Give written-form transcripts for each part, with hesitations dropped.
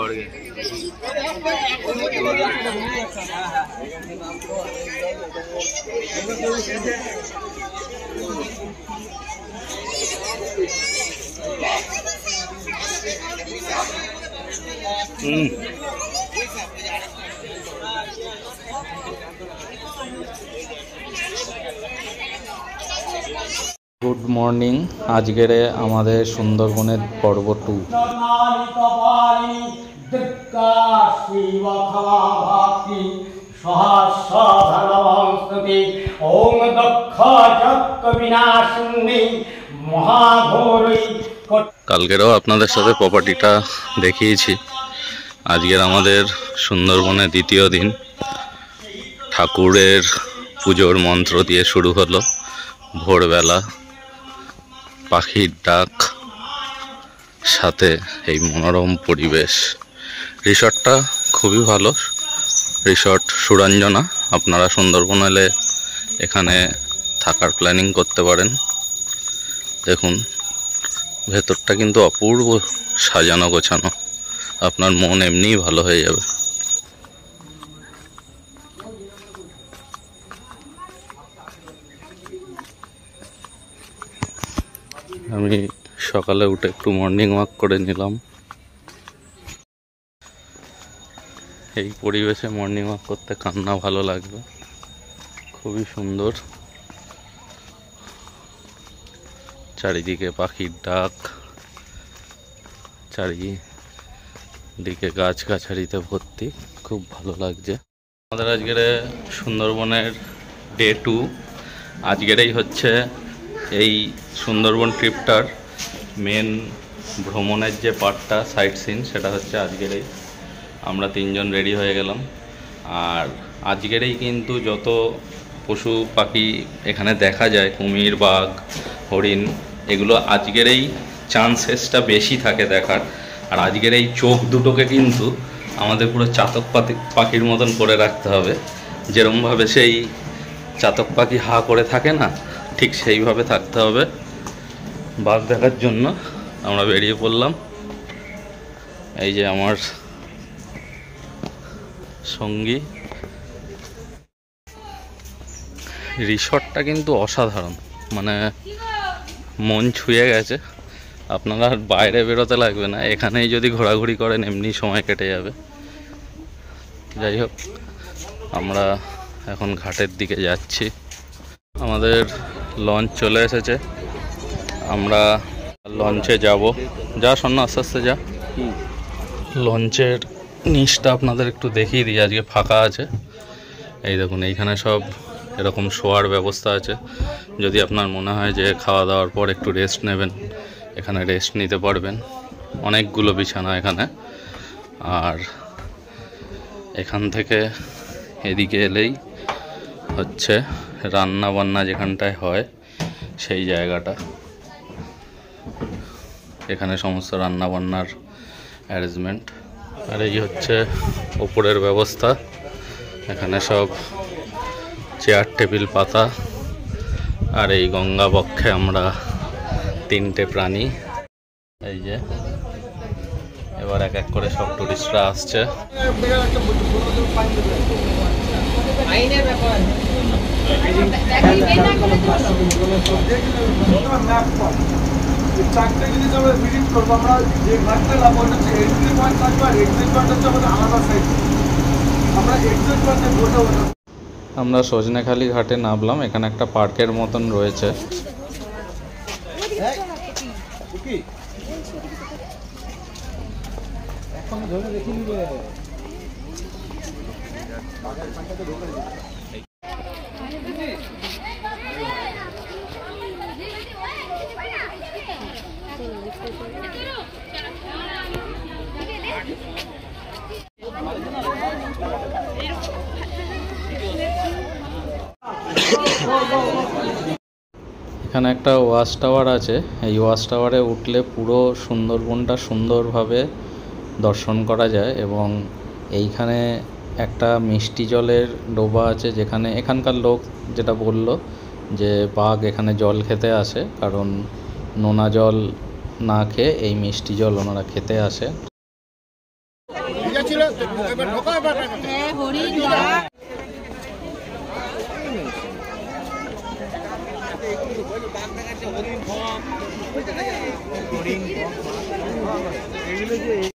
और good morning आजकेर आमादेर सुंदरबनेर पर्व 2 কালকেরও আপনাদের সাথে প্রপার্টিটা দেখিয়েছি। আজকের আমাদের সুন্দরবনে দ্বিতীয় দিন ঠাকুরের পুজোর মন্ত্র দিয়ে শুরু হলো। ভোরবেলা পাখির ডাক, সাথে এই মনোরম পরিবেশ। রিসর্টটা খুবই ভালো রিসর্ট সুরঞ্জনা। আপনারা সুন্দরবন এলে এখানে থাকার প্ল্যানিং করতে পারেন। দেখুন ভেতরটা কিন্তু অপূর্ব সাজানো গোছানো, আপনার মন এমনিই ভালো হয়ে যাবে। আমি সকালে উঠে একটু মর্নিং ওয়াক করে নিলাম। এই পরিবেশে মর্নিং ওয়াক করতে কার না ভালো লাগবে, খুবই সুন্দর। চারিদিকে পাখির ডাক, চারিদিকে গাছগাছালিতে ভর্তি, খুব ভালো লাগছে। আমাদের আজকের সুন্দরবনের ডে 2। আজকেরই হচ্ছে এই সুন্দরবন ট্রিপটার মেন ভ্রমণের যে পার্টটা সাইট সিন, সেটা হচ্ছে আজকেরই। আমরা 3 জন রেডি হয়ে গেলাম। আর আজকেরই কিন্তু যত পশু পাখি এখানে দেখা যায়, কুমির, বাঘ, হরিণ, এগুলো আজকেরই চান্সেসটা বেশি থাকে দেখার। আর আজকের এই চোখ দুটোকে কিন্তু আমাদের পুরো চাতক পাখির মতন করে রাখতে হবে। যেরকমভাবে সেই চাতক পাখি হা করে থাকে না, ঠিক সেইভাবে থাকতে হবে বাঘ দেখার জন্য। আমরা বেরিয়ে পড়লাম। এই যে আমার সঙ্গী। রিসর্টটা কিন্তু অসাধারণ, মানে মন ছুঁয়ে গেছে। আপনারা আর বাইরে বেরোতে লাগবে না, এখানেই যদি ঘোরাঘুরি করেন এমনি সময় কেটে যাবে। যাই হোক, আমরা এখন ঘাটের দিকে যাচ্ছি। আমাদের লঞ্চ চলে এসেছে, আমরা লঞ্চে যাব। যা শোনো আস্তে আস্তে যা। লঞ্চের নিচটা আপনাদের একটু দেখিয়ে দিই। আজকে ফাঁকা আছে। এই দেখুন, এইখানে সব এরকম শোয়ার ব্যবস্থা আছে। যদি আপনার মনে হয় যে খাওয়া দাওয়ার পর একটু রেস্ট নেবেন, এখানে রেস্ট নিতে পারবেন। অনেকগুলো বিছানা এখানে। আর এখান থেকে এদিকে এলেই হচ্ছে রান্না বান্না যেখানটায় হয় সেই জায়গাটা। এখানে সমস্ত রান্না বান্নার অ্যারেঞ্জমেন্ট। আর এই হচ্ছে ওপরের ব্যবস্থা। এখানে সব চেয়ার টেবিল পাতা। আর এই গঙ্গা বক্ষে আমরা 3টে প্রাণী। এই যে এবার এক এক করে সব টুরিস্টরা আসছে। আমরা সজনেখালি ঘাটে নামলাম। এখানে একটা পার্কের মতন রয়েছে। এখানে একটা ওয়াচ টাওয়ার আছে। এই ওয়াচ টাওয়ারে উঠলে পুরো সুন্দরবনটা সুন্দরভাবে দর্শন করা যায়। এবং এইখানে একটা মিষ্টি জলের ডোবা আছে, যেখানে এখানকার লোক যেটা বলল যে বাঘ এখানে জল খেতে আসে, কারণ নোনা জল না খেয়ে এই মিষ্টি জল ওনারা খেতে আসে।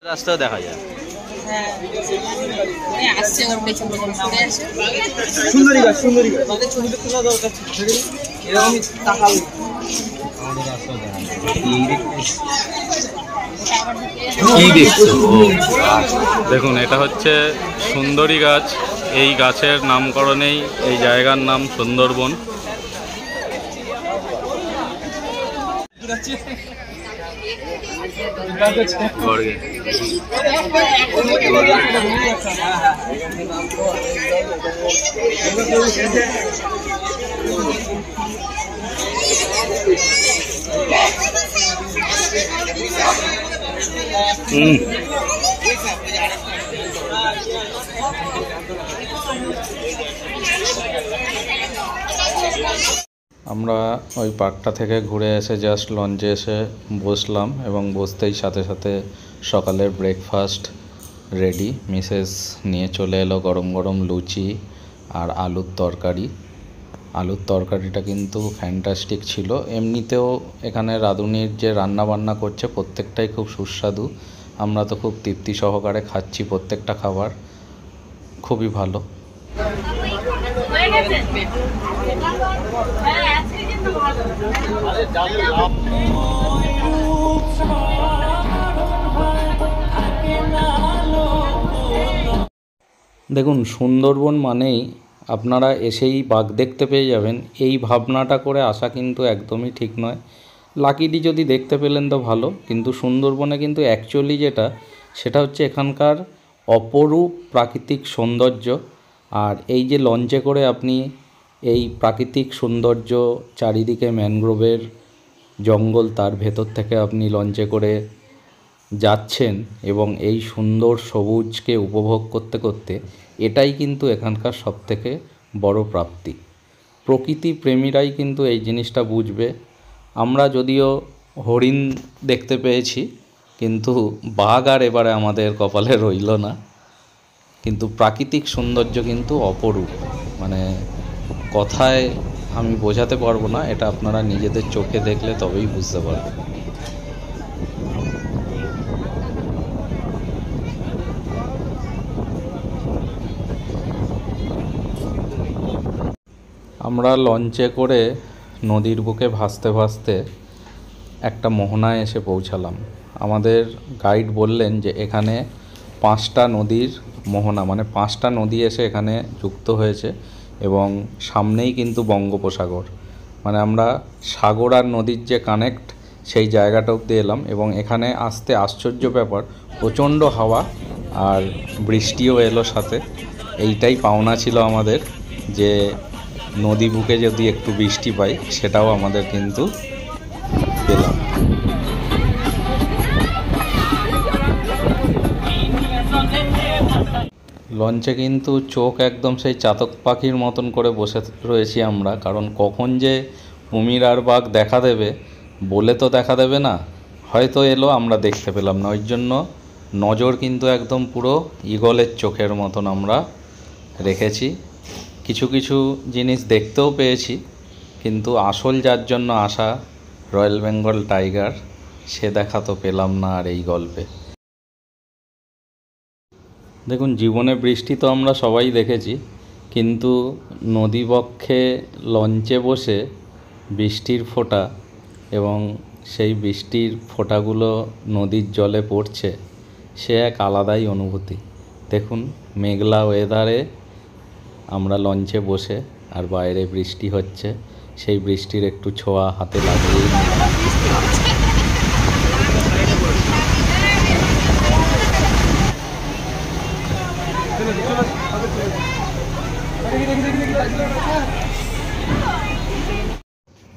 রাস্তাও দেখা যায়। সুন্দরী গাছ, সুন্দরী গাছ, তাদের ছবিটা তোলা দরকার ছিল, এরকমই তাকাল। কি দেখছো? দেখুন, এটা হচ্ছে সুন্দরী গাছ। এই গাছের নামকরণেই এই জায়গার নাম সুন্দরবন। আমরা ওই পার্কটা থেকে ঘুরে এসে জাস্ট লঞ্চে এসে বসলাম এবং বসতেই সাথে সাথে সকালের ব্রেকফাস্ট রেডি। মিসেস নিয়ে চলে এলো গরম গরম লুচি আর আলুর তরকারি। আলুর তরকারিটা কিন্তু ফ্যান্টাস্টিক ছিল। এমনিতেও এখানে রাঁধুনির যে রান্না বান্না করছে প্রত্যেকটাই খুব সুস্বাদু। আমরা তো খুব তৃপ্তি সহকারে খাচ্ছি প্রত্যেকটা খাবার, খুবই ভালো। দেখুন, সুন্দরবন মানেই আপনারা এসেই বাঘ দেখতে পেয়ে যাবেন, এই ভাবনাটা করে আসা কিন্তু একদমই ঠিক নয়। লাকিলি যদি দেখতে পেলেন তো ভালো, কিন্তু সুন্দরবনে কিন্তু অ্যাকচুয়ালি যেটা, সেটা হচ্ছে এখানকার অপরূপ প্রাকৃতিক সৌন্দর্য। আর এই যে লঞ্চে করে আপনি এই প্রাকৃতিক সৌন্দর্য, চারিদিকে ম্যানগ্রোভের জঙ্গল, তার ভেতর থেকে আপনি লঞ্চে করে যাচ্ছেন এবং এই সুন্দর সবুজকে উপভোগ করতে করতে, এটাই কিন্তু এখানকার সবথেকে বড় প্রাপ্তি। প্রকৃতি প্রেমীরাই কিন্তু এই জিনিসটা বুঝবে। আমরা যদিও হরিণ দেখতে পেয়েছি, কিন্তু বাঘ আর এবারে আমাদের কপালে রইল না। কিন্তু প্রাকৃতিক সৌন্দর্য কিন্তু অপরূপ, মানে কথায় আমি বোঝাতে পারবো না, এটা আপনারা নিজেদের চোখে দেখলে তবেই বুঝতে পারবেন। আমরা লঞ্চে করে নদীর বুকে ভাসতে ভাসতে একটা মোহনায় এসে পৌঁছালাম। আমাদের গাইড বললেন যে এখানে 5টা নদীর মোহনা, মানে 5টা নদী এসে এখানে যুক্ত হয়েছে এবং সামনেই কিন্তু বঙ্গোপসাগর। মানে আমরা সাগর আর নদীর যে কানেক্ট, সেই জায়গাটা অবধি এলাম এবং এখানে আসতে আশ্চর্য ব্যাপার, প্রচণ্ড হাওয়া আর বৃষ্টিও এলো সাথে। এইটাই পাওনা ছিল আমাদের, যে নদী বুকে যদি একটু বৃষ্টি পাই, সেটাও আমাদের কিন্তু পেলাম। লঞ্চে কিন্তু চোখ একদম সেই চাতক পাখির মতন করে বসে রয়েছি আমরা, কারণ কখন যে কুমির আর বাঘ দেখা দেবে বলে তো দেখা দেবে না, হয়তো এলো, আমরা দেখতে পেলাম না। ওই জন্য নজর কিন্তু একদম পুরো ঈগলের চোখের মতন আমরা রেখেছি। কিছু কিছু জিনিস দেখতেও পেয়েছি, কিন্তু আসল যার জন্য আসা, রয়্যাল বেঙ্গল টাইগার, সে দেখা তো পেলাম না আর এই গল্পে। দেখুন, জীবনে বৃষ্টি তো আমরা সবাই দেখেছি, কিন্তু নদীবক্ষে লঞ্চে বসে বৃষ্টির ফোঁটা এবং সেই বৃষ্টির ফোঁটাগুলো নদীর জলে পড়ছে, সে এক আলাদাই অনুভূতি। দেখুন, মেঘলা ওয়েদারে আমরা লঞ্চে বসে আর বাইরে বৃষ্টি হচ্ছে, সেই বৃষ্টির একটু ছোঁয়া হাতে লাগিয়ে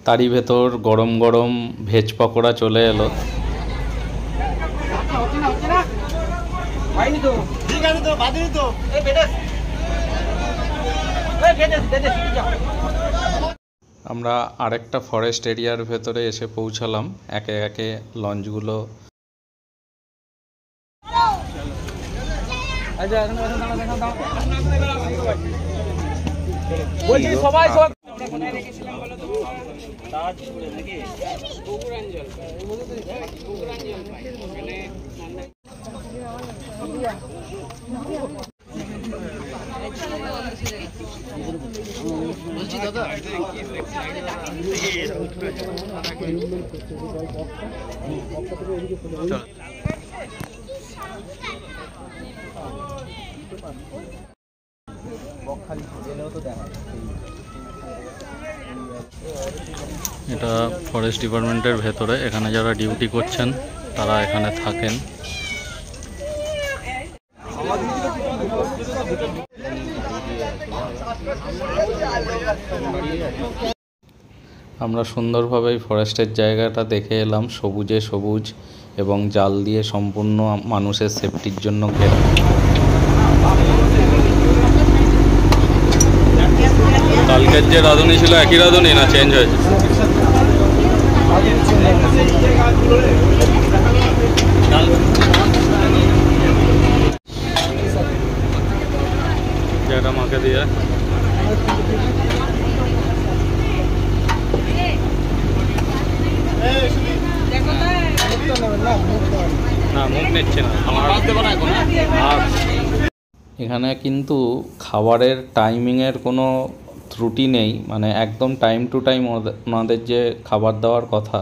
তারই ভেতর গরম গরম ভেজ পকোড়া চলে এলো। আমরা আরেকটা ফরেস্ট এরিয়ার ভেতরে এসে পৌঁছালাম। একে একে লঞ্চগুলো আচ্ছা এখন বলছি সবাই সব আমরা কোথায় রেখেছিলাম বলো তো তাজ পুরে নাকি গোকুরাঞ্চল গোকুরাঞ্চল ভাই মানে বলছি দাদা এটা ফরেস্ট ডিপার্টমেন্টের ভেতরে, এখানে যারা ডিউটি করছেন তারা এখানে থাকেন। আমরা সুন্দরভাবে ফরেস্টের জায়গাটা দেখে এলাম, সবুজে সবুজ এবং জাল দিয়ে সম্পূর্ণ মানুষের সেফটির জন্য ঘেরা। কালকের যে রাঁধুনি ছিল একই রাঁধুনি না চেঞ্জ হয়েছে? যেটা মাকে দিয়ে না মুখ নিচ্ছে না এখানে কিন্তু খাবারের টাইমিংয়ের কোনো ত্রুটি নেই, মানে একদম টাইম টু টাইম ওনাদের যে খাবার দেওয়ার কথা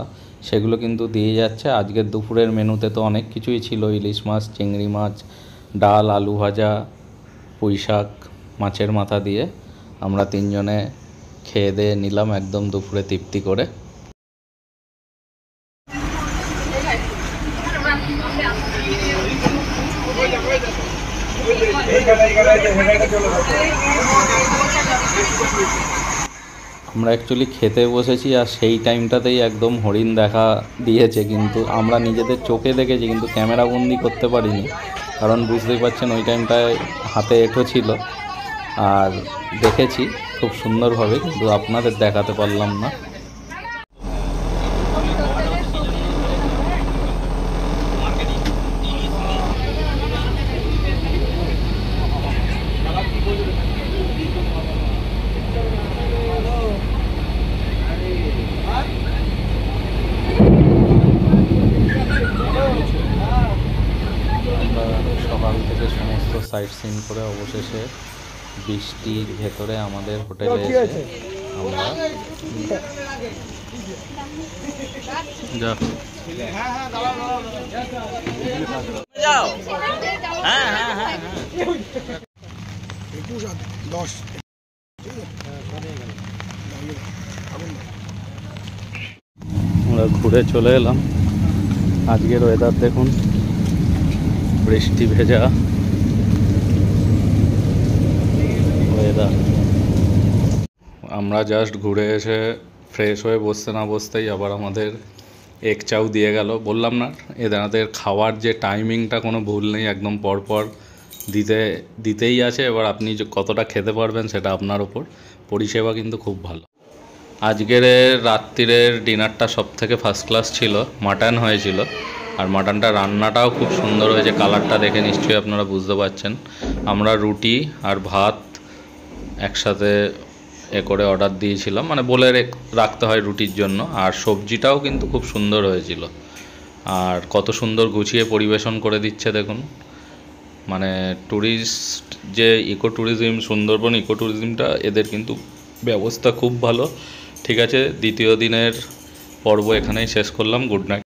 সেগুলো কিন্তু দিয়ে যাচ্ছে। আজকের দুপুরের মেনুতে তো অনেক কিছুই ছিল, ইলিশ মাছ, চিংড়ি মাছ, ডাল, আলু ভাজা, পুঁই শাক, মাছের মাথা দিয়ে আমরা তিনজনে খেয়ে দিয়ে নিলাম একদম দুপুরে তৃপ্তি করে। আমরা অ্যাকচুয়ালি খেতে বসেছি আর সেই টাইমটাতেই একদম হরিণ দেখা দিয়েছে, কিন্তু আমরা নিজেদের চোখে দেখেছি কিন্তু ক্যামেরা বন্দি করতে পারিনি, কারণ বুঝতেই পারছেন ওই টাইমটায় হাতে এঁটো ছিল। আর দেখেছি খুব সুন্দরভাবে, কিন্তু আপনাদের দেখাতে পারলাম না। সকাল থেকে সমস্ত সাইট সিন করে অবশেষে বৃষ্টির ভেতরে আমাদের হোটেলে এসে আমরা আমরা ঘুরে চলে এলাম। আজকের ওয়েদার দেখুন, বৃষ্টি ভেজা ওয়েদার। আমরা জাস্ট ঘুরে এসে ফ্রেশ হয়ে বসতে না বসতেই আবার আমাদের এগ চাউ দিয়ে গেল। বললাম না এদের খাওয়ার যে টাইমিংটা কোনো ভুল নেই, একদম পরপর দিতেই আছে। এবার আপনি যে কতটা খেতে পারবেন সেটা আপনার ওপর। পরিষেবা কিন্তু খুব ভালো। আজকের রাত্রিরের ডিনারটা সব থেকে ফার্স্ট ক্লাস ছিল, মাটন হয়েছিল। আর মাটনটা রান্নাটাও খুব সুন্দর হয়েছে, কালারটা দেখে নিশ্চয়ই আপনারা বুঝতে পারছেন। আমরা রুটি আর ভাত একসাথে করে অর্ডার দিয়েছিলাম, মানে বলে রাখতে হয় রুটির জন্য। আর সবজিটাও কিন্তু খুব সুন্দর হয়েছিল। আর কত সুন্দর গুছিয়ে পরিবেশন করে দিচ্ছে দেখুন। মানে ট্যুরিস্ট যে ইকো ট্যুরিজম, সুন্দরবন ইকো ট্যুরিজমটা, এদের কিন্তু ব্যবস্থা খুব ভালো। ঠিক আছে, দ্বিতীয় দিনের পর্ব এখানেই শেষ করলাম। Good night.